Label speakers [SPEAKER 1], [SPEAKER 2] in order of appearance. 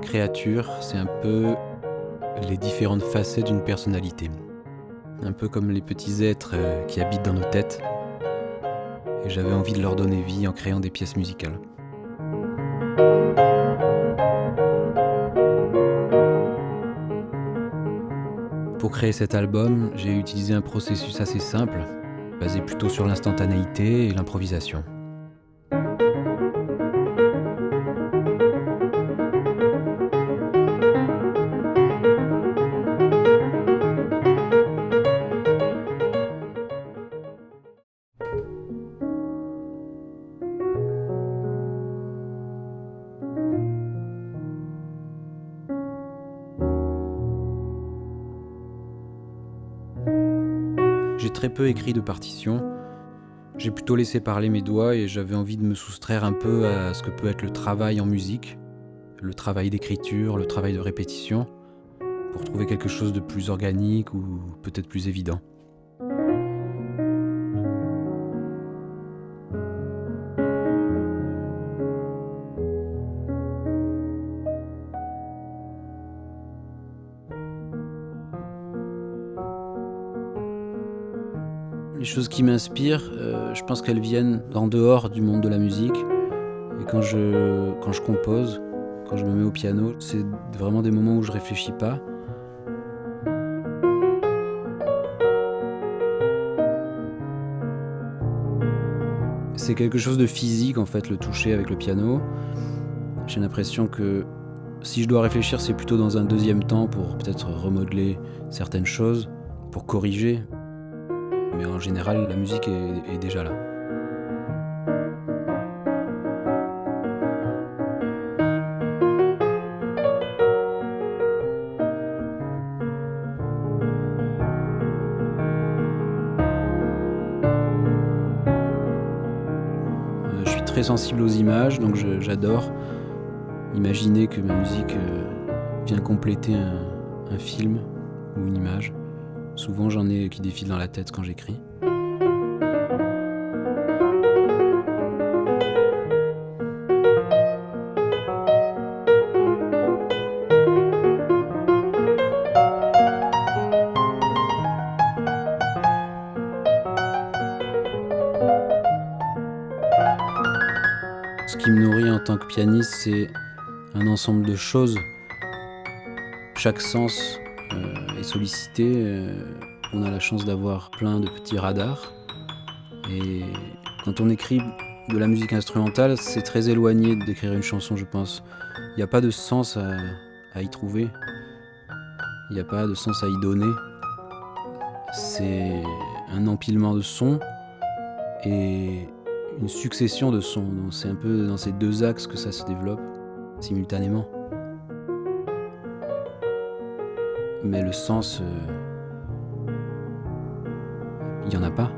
[SPEAKER 1] Créature, c'est un peu les différentes facettes d'une personnalité. Un peu comme les petits êtres qui habitent dans nos têtes. Et j'avais envie de leur donner vie en créant des pièces musicales. Pour créer cet album, j'ai utilisé un processus assez simple, basé plutôt sur l'instantanéité et l'improvisation. J'ai très peu écrit de partitions, j'ai plutôt laissé parler mes doigts et j'avais envie de me soustraire un peu à ce que peut être le travail en musique, le travail d'écriture, le travail de répétition, pour trouver quelque chose de plus organique ou peut-être plus évident. Les choses qui m'inspirent, je pense qu'elles viennent d'en dehors du monde de la musique. Et quand je compose, quand je me mets au piano, c'est vraiment des moments où je réfléchis pas. C'est quelque chose de physique en fait, le toucher avec le piano. J'ai l'impression que si je dois réfléchir, c'est plutôt dans un deuxième temps pour peut-être remodeler certaines choses, pour corriger. Mais en général, la musique est déjà là. Je suis très sensible aux images, donc j'adore imaginer que ma musique vient compléter un film ou une image. Souvent, j'en ai qui défilent dans la tête quand j'écris. Ce qui me nourrit en tant que pianiste, c'est un ensemble de choses. Chaque sens est sollicité. On a la chance d'avoir plein de petits radars. Et quand on écrit de la musique instrumentale, c'est très éloigné d'écrire une chanson, je pense. Il n'y a pas de sens à y trouver. Il n'y a pas de sens à y donner. C'est un empilement de sons et une succession de sons. Donc c'est un peu dans ces deux axes que ça se développe simultanément. Mais le sens, il n'y en a pas.